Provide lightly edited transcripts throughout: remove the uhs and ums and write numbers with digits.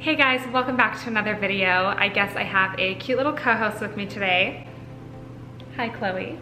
Hey guys, welcome back to another video. I guess I have a cute little co-host with me today. Hi, Chloe.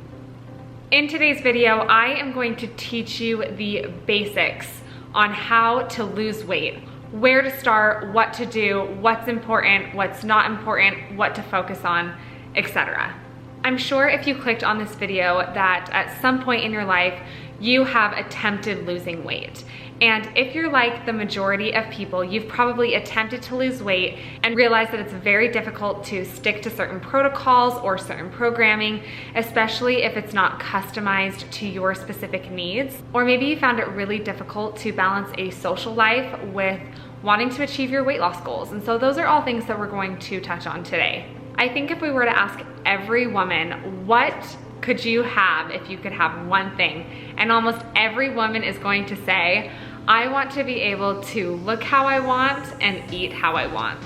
In today's video, I am going to teach you the basics on how to lose weight, where to start, what to do, what's important, what's not important, what to focus on, etc. I'm sure if you clicked on this video that at some point in your life, you have attempted losing weight. And if you're like the majority of people, you've probably attempted to lose weight and realized that it's very difficult to stick to certain protocols or certain programming, especially if it's not customized to your specific needs. Or maybe you found it really difficult to balance a social life with wanting to achieve your weight loss goals. And so those are all things that we're going to touch on today. I think if we were to ask every woman, what could you have if you could have one thing? And almost every woman is going to say, I want to be able to look how I want and eat how I want.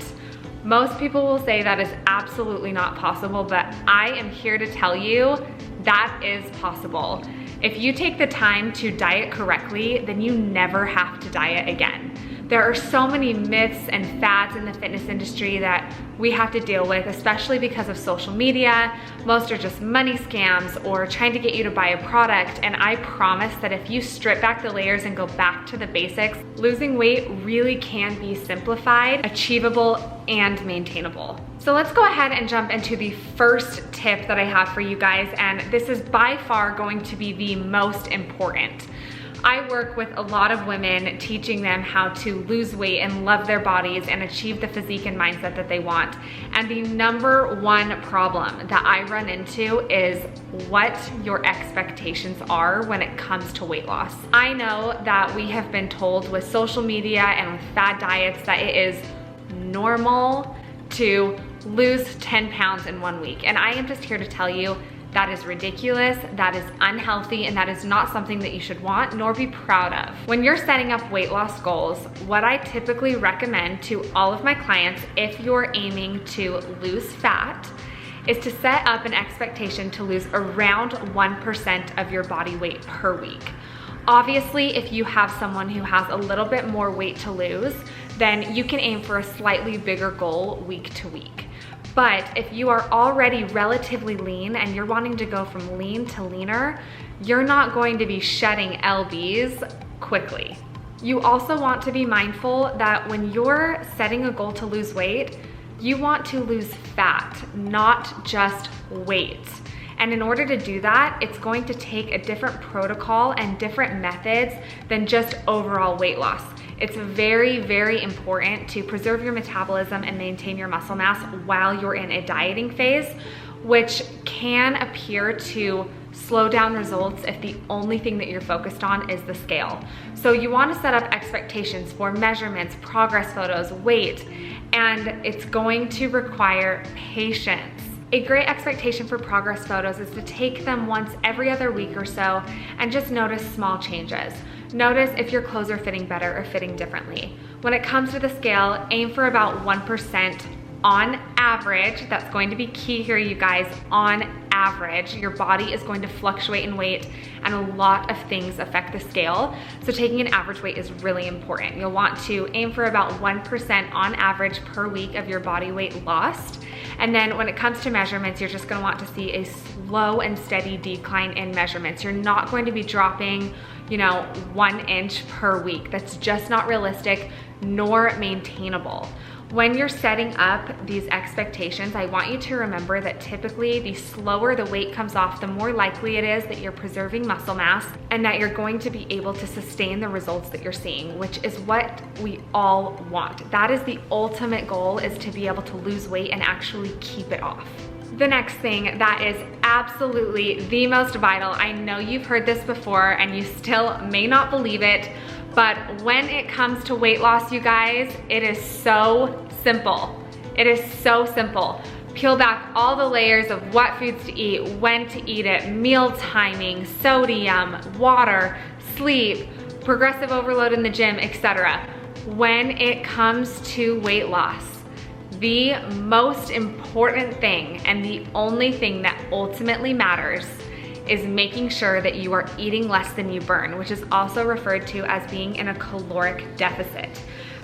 Most people will say that is absolutely not possible, but I am here to tell you that is possible. If you take the time to diet correctly, then you never have to diet again. There are so many myths and fads in the fitness industry that we have to deal with, especially because of social media. Most are just money scams or trying to get you to buy a product. And I promise that if you strip back the layers and go back to the basics, losing weight really can be simplified, achievable, and maintainable. So let's go ahead and jump into the first tip that I have for you guys. And this is by far going to be the most important. I work with a lot of women teaching them how to lose weight and love their bodies and achieve the physique and mindset that they want. And the number one problem that I run into is what your expectations are when it comes to weight loss. I know that we have been told with social media and with fad diets that it is normal to lose 10 pounds in 1 week. And I am just here to tell you that is ridiculous, that is unhealthy, and that is not something that you should want nor be proud of. When you're setting up weight loss goals, what I typically recommend to all of my clients, if you're aiming to lose fat, is to set up an expectation to lose around 1% of your body weight per week. Obviously, if you have someone who has a little bit more weight to lose, then you can aim for a slightly bigger goal week to week. But if you are already relatively lean and you're wanting to go from lean to leaner, you're not going to be shedding lbs quickly. You also want to be mindful that when you're setting a goal to lose weight, you want to lose fat, not just weight. And in order to do that, it's going to take a different protocol and different methods than just overall weight loss. It's very, very important to preserve your metabolism and maintain your muscle mass while you're in a dieting phase, which can appear to slow down results if the only thing that you're focused on is the scale. So you want to set up expectations for measurements, progress photos, weight, and it's going to require patience. A great expectation for progress photos is to take them once every other week or so and just notice small changes. Notice if your clothes are fitting better or fitting differently. When it comes to the scale, aim for about 1% on average. That's going to be key here, you guys. On average, your body is going to fluctuate in weight and a lot of things affect the scale. So taking an average weight is really important. You'll want to aim for about 1% on average per week of your body weight lost. And then when it comes to measurements, you're just gonna want to see a slow and steady decline in measurements. You're not going to be dropping, 1 inch per week. That's just not realistic nor maintainable. When you're setting up these expectations, I want you to remember that typically the slower the weight comes off, the more likely it is that you're preserving muscle mass and that you're going to be able to sustain the results that you're seeing, which is what we all want. That is the ultimate goal, is to be able to lose weight and actually keep it off. The next thing that is absolutely the most vital, I know you've heard this before and you still may not believe it, but when it comes to weight loss, you guys, it is so simple. It is so simple. Peel back all the layers of what foods to eat, when to eat it, meal timing, sodium, water, sleep, progressive overload in the gym, etc. When it comes to weight loss, the most important thing and the only thing that ultimately matters is making sure that you are eating less than you burn, which is also referred to as being in a caloric deficit.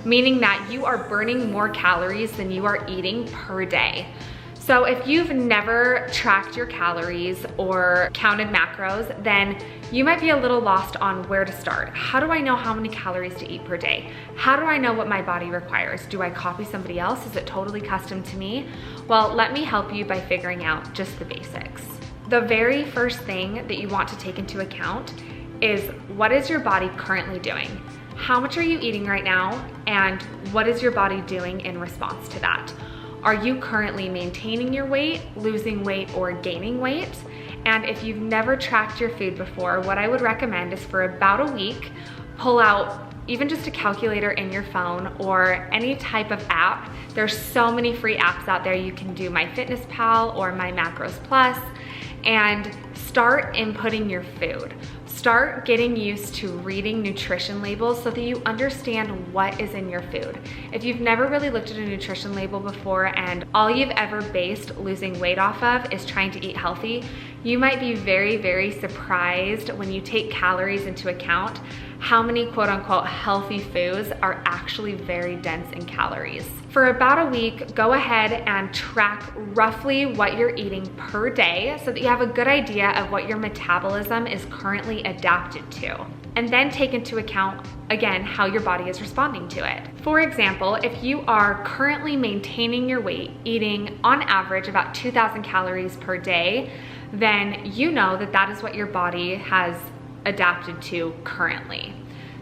meaning that you are burning more calories than you are eating per day. So if you've never tracked your calories or counted macros, then you might be a little lost on where to start. How do I know how many calories to eat per day? How do I know what my body requires? Do I copy somebody else? Is it totally custom to me? Well, let me help you by figuring out just the basics. The very first thing that you want to take into account is, what is your body currently doing? How much are you eating right now? And what is your body doing in response to that? Are you currently maintaining your weight, losing weight, or gaining weight? And if you've never tracked your food before, what I would recommend is for about a week, pull out even just a calculator in your phone or any type of app. There's so many free apps out there. You can do MyFitnessPal or My Macros Plus, and start inputting your food. Start getting used to reading nutrition labels so that you understand what is in your food. If you've never really looked at a nutrition label before and all you've ever based losing weight off of is trying to eat healthy, you might be very, very surprised when you take calories into account how many quote unquote healthy foods are actually very dense in calories. For about a week, go ahead and track roughly what you're eating per day so that you have a good idea of what your metabolism is currently adapted to. And then take into account, again, how your body is responding to it. For example, if you are currently maintaining your weight, eating on average about 2,000 calories per day, then you know that that is what your body has adapted to currently.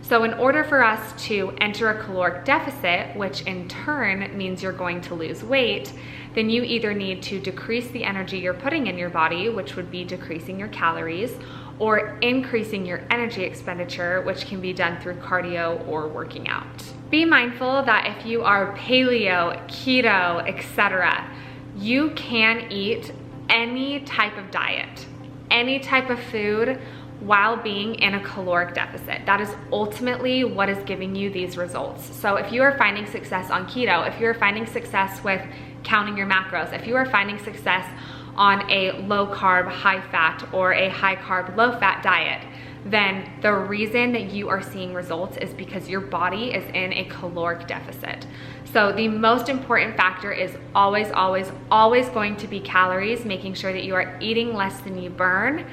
So in order for us to enter a caloric deficit, which in turn means you're going to lose weight, then you either need to decrease the energy you're putting in your body, which would be decreasing your calories, or increasing your energy expenditure, which can be done through cardio or working out. Be mindful that if you are paleo, keto, etc., you can eat any type of diet, any type of food while being in a caloric deficit. That is ultimately what is giving you these results. So if you are finding success on keto, if you're finding success with counting your macros, if you are finding success on a low carb, high fat, or a high carb, low fat diet, then the reason that you are seeing results is because your body is in a caloric deficit. So the most important factor is always, always, always going to be calories, making sure that you are eating less than you burn,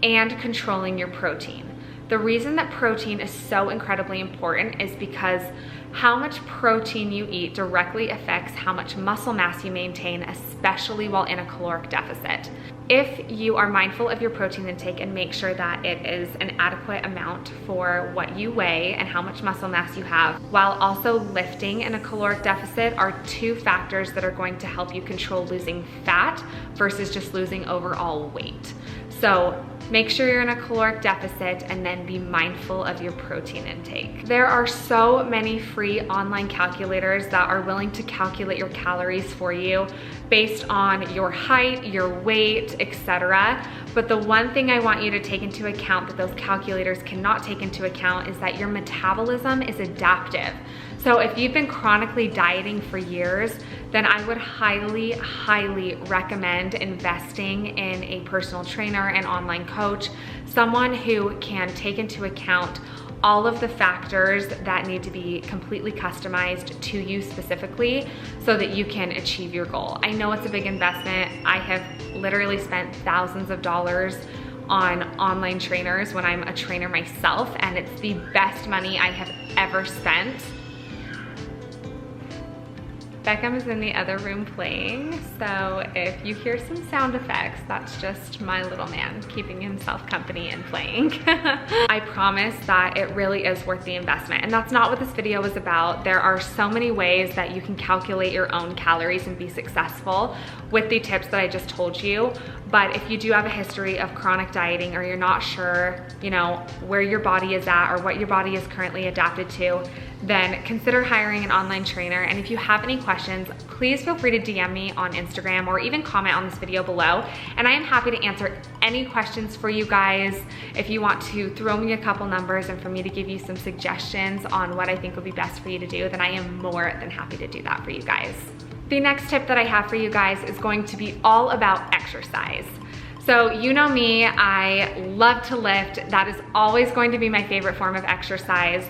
and controlling your protein. The reason that protein is so incredibly important is because how much protein you eat directly affects how much muscle mass you maintain, especially while in a caloric deficit. If you are mindful of your protein intake and make sure that it is an adequate amount for what you weigh and how much muscle mass you have, while also lifting in a caloric deficit, are two factors that are going to help you control losing fat versus just losing overall weight. So make sure you're in a caloric deficit and then be mindful of your protein intake. There are so many free online calculators that are willing to calculate your calories for you based on your height, your weight, etc. But the one thing I want you to take into account that those calculators cannot take into account is that your metabolism is adaptive. So if you've been chronically dieting for years, then I would highly, highly recommend investing in a personal trainer, an online coach, someone who can take into account all of the factors that need to be completely customized to you specifically so that you can achieve your goal. I know it's a big investment. I have literally spent thousands of dollars on online trainers when I'm a trainer myself, and it's the best money I have ever spent. Beckham is in the other room playing, so if you hear some sound effects, that's just my little man keeping himself company and playing. I promise that it really is worth the investment, and that's not what this video is about. There are so many ways that you can calculate your own calories and be successful with the tips that I just told you. But if you do have a history of chronic dieting, or you're not sure, where your body is at or what your body is currently adapted to, then consider hiring an online trainer. And if you have any questions, please feel free to DM me on Instagram or even comment on this video below. And I am happy to answer any questions for you guys. If you want to throw me a couple numbers and for me to give you some suggestions on what I think would be best for you to do, then I am more than happy to do that for you guys. The next tip that I have for you guys is going to be all about exercise. So you know me, I love to lift. That is always going to be my favorite form of exercise.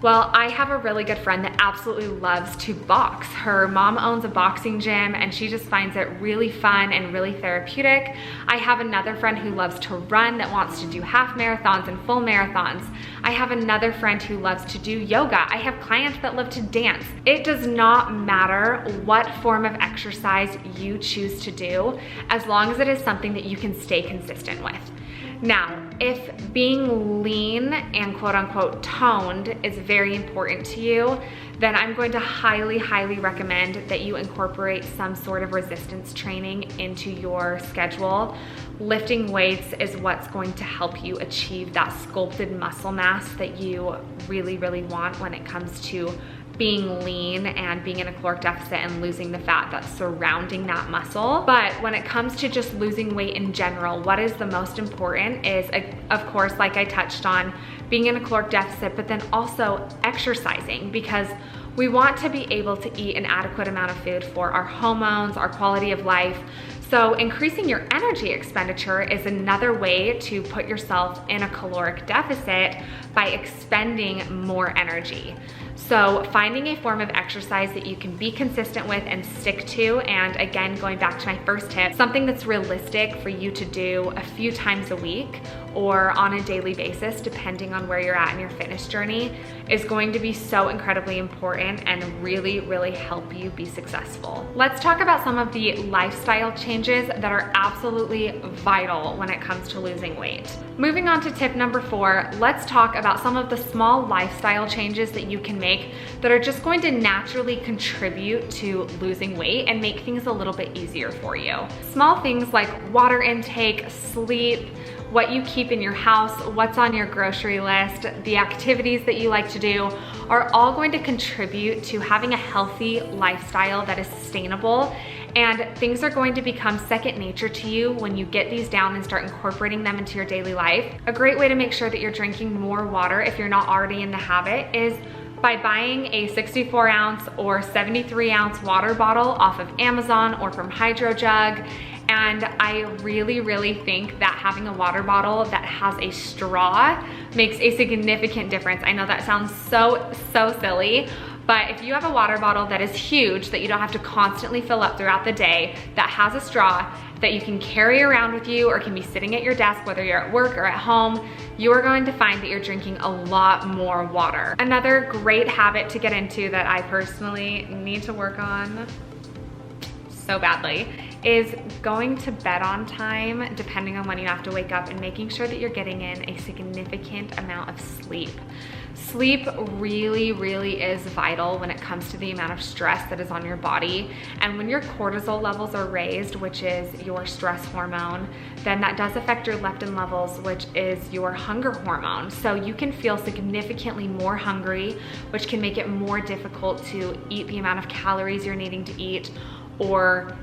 Well, I have a really good friend that absolutely loves to box. Her mom owns a boxing gym and she just finds it really fun and really therapeutic. I have another friend who loves to run that wants to do half marathons and full marathons. I have another friend who loves to do yoga. I have clients that love to dance. It does not matter what form of exercise you choose to do, as long as it is something that you can stay consistent with. Now, if being lean and quote unquote toned is very important to you, then I'm going to highly, highly recommend that you incorporate some sort of resistance training into your schedule. Lifting weights is what's going to help you achieve that sculpted muscle mass that you really, really want when it comes to being lean and being in a caloric deficit and losing the fat that's surrounding that muscle. But when it comes to just losing weight in general, what is the most important is, of course, like I touched on, being in a caloric deficit, but then also exercising, because we want to be able to eat an adequate amount of food for our hormones, our quality of life. So increasing your energy expenditure is another way to put yourself in a caloric deficit by expending more energy. So finding a form of exercise that you can be consistent with and stick to, and again, going back to my first tip, something that's realistic for you to do a few times a week or on a daily basis, depending on where you're at in your fitness journey, is going to be so incredibly important and really, really help you be successful. Let's talk about some of the lifestyle changes that are absolutely vital when it comes to losing weight. Moving on to tip number 4, let's talk about some of the small lifestyle changes that you can make that are just going to naturally contribute to losing weight and make things a little bit easier for you. Small things like water intake, sleep, what you keep in your house, what's on your grocery list, the activities that you like to do are all going to contribute to having a healthy lifestyle that is sustainable, and things are going to become second nature to you when you get these down and start incorporating them into your daily life. A great way to make sure that you're drinking more water if you're not already in the habit is by buying a 64 ounce or 73 ounce water bottle off of Amazon or from Hydro Jug. And I really, really think that having a water bottle that has a straw makes a significant difference. I know that sounds so silly, but if you have a water bottle that is huge, that you don't have to constantly fill up throughout the day, that has a straw that you can carry around with you or can be sitting at your desk, whether you're at work or at home, you are going to find that you're drinking a lot more water. Another great habit to get into that I personally need to work on so badly is going to bed on time, depending on when you have to wake up, and making sure that you're getting in a significant amount of sleep. Sleep really, really is vital when it comes to the amount of stress that is on your body. And when your cortisol levels are raised, which is your stress hormone, then that does affect your leptin levels, which is your hunger hormone. So you can feel significantly more hungry, which can make it more difficult to eat the amount of calories you're needing to eat, or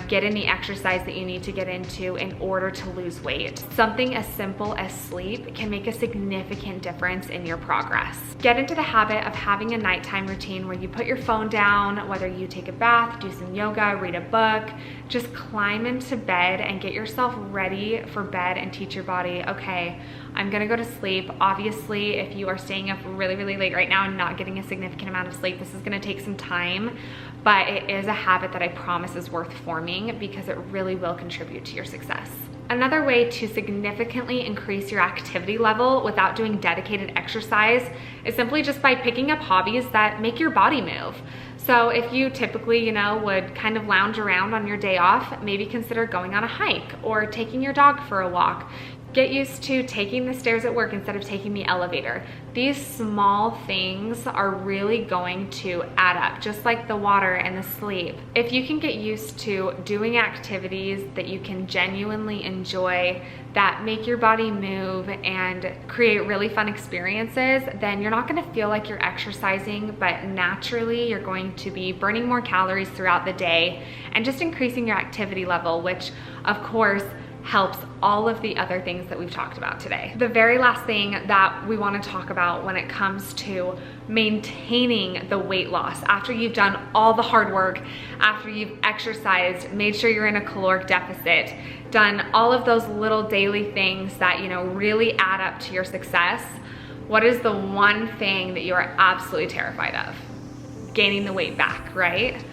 get in the exercise that you need to get into in order to lose weight. Something as simple as sleep can make a significant difference in your progress. Get into the habit of having a nighttime routine where you put your phone down, whether you take a bath, do some yoga, read a book, just climb into bed and get yourself ready for bed and teach your body, okay, I'm gonna go to sleep. Obviously, if you are staying up really, really late right now and not getting a significant amount of sleep, this is gonna take some time, but it is a habit that I promise is worth forming because it really will contribute to your success. Another way to significantly increase your activity level without doing dedicated exercise is simply just by picking up hobbies that make your body move. So if you typically, would kind of lounge around on your day off, maybe consider going on a hike or taking your dog for a walk. Get used to taking the stairs at work instead of taking the elevator. These small things are really going to add up, just like the water and the sleep. If you can get used to doing activities that you can genuinely enjoy, that make your body move and create really fun experiences, then you're not gonna feel like you're exercising, but naturally you're going to be burning more calories throughout the day and just increasing your activity level, which of course helps all of the other things that we've talked about today. The very last thing that we want to talk about when it comes to maintaining the weight loss after you've done all the hard work, after you've exercised, made sure you're in a caloric deficit, done all of those little daily things that really add up to your success. What is the one thing that you are absolutely terrified of? Gaining the weight back, right?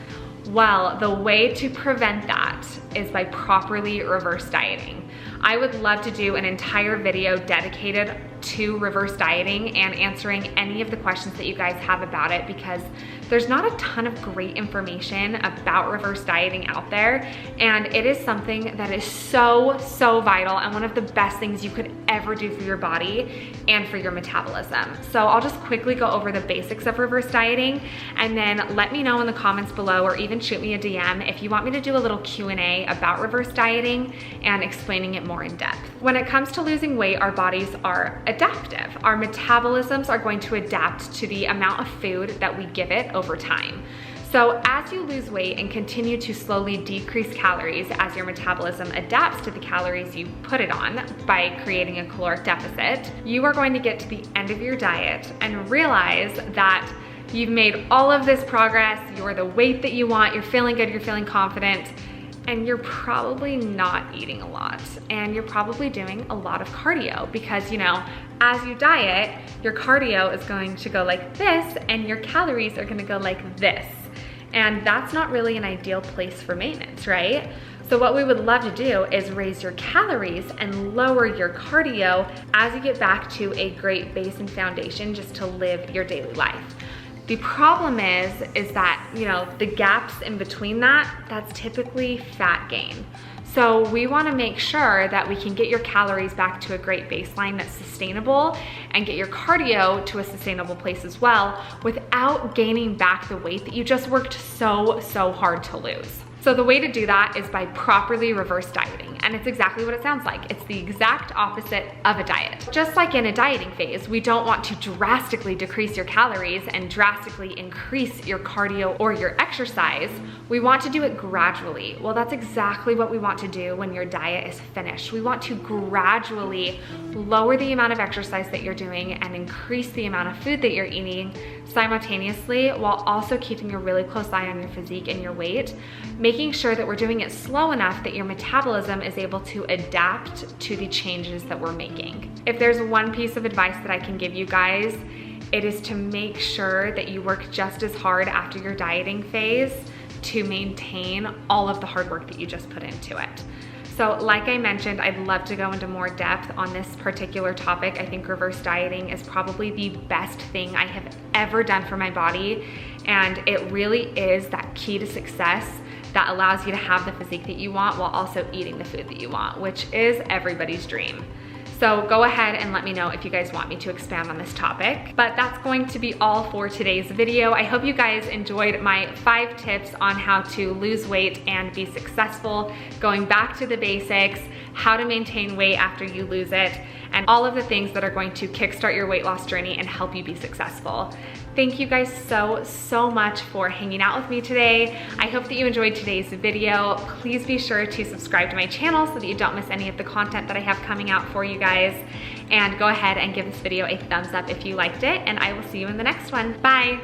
Well, the way to prevent that is by properly reverse dieting. I would love to do an entire video dedicated to reverse dieting and answering any of the questions that you guys have about it, because there's not a ton of great information about reverse dieting out there, and it is something that is so vital and one of the best things you could ever do for your body and for your metabolism. So I'll just quickly go over the basics of reverse dieting, and then let me know in the comments below, or even shoot me a DM if you want me to do a little Q&A about reverse dieting and explaining it more in depth. When it comes to losing weight, our bodies are adaptive. Our metabolisms are going to adapt to the amount of food that we give it over time. So as you lose weight and continue to slowly decrease calories as your metabolism adapts to the calories you put it on by creating a caloric deficit, you are going to get to the end of your diet and realize that you've made all of this progress, you're the weight that you want, you're feeling good, you're feeling confident, and you're probably not eating a lot, and you're probably doing a lot of cardio, because you know, as you diet, your cardio is going to go like this and your calories are gonna go like this. And that's not really an ideal place for maintenance, right? So what we would love to do is raise your calories and lower your cardio as you get back to a great base and foundation just to live your daily life. The problem is that, you know, the gaps in between that's typically fat gain. So we wanna make sure that we can get your calories back to a great baseline that's sustainable and get your cardio to a sustainable place as well without gaining back the weight that you just worked so hard to lose. So the way to do that is by properly reverse dieting, and it's exactly what it sounds like. It's the exact opposite of a diet. Just like in a dieting phase, we don't want to drastically decrease your calories and drastically increase your cardio or your exercise. We want to do it gradually. Well, that's exactly what we want to do when your diet is finished. We want to gradually lower the amount of exercise that you're doing and increase the amount of food that you're eating simultaneously, while also keeping a really close eye on your physique and your weight, making sure that we're doing it slow enough that your metabolism is able to adapt to the changes that we're making. If there's one piece of advice that I can give you guys, it is to make sure that you work just as hard after your dieting phase to maintain all of the hard work that you just put into it. So like I mentioned, I'd love to go into more depth on this particular topic. I think reverse dieting is probably the best thing I have ever done for my body, and it really is that key to success that allows you to have the physique that you want while also eating the food that you want, which is everybody's dream. So go ahead and let me know if you guys want me to expand on this topic. But that's going to be all for today's video. I hope you guys enjoyed my 5 tips on how to lose weight and be successful, going back to the basics, how to maintain weight after you lose it, and all of the things that are going to kickstart your weight loss journey and help you be successful. Thank you guys so much for hanging out with me today. I hope that you enjoyed today's video. Please be sure to subscribe to my channel so that you don't miss any of the content that I have coming out for you guys. And go ahead and give this video a thumbs up if you liked it, and I will see you in the next one. Bye.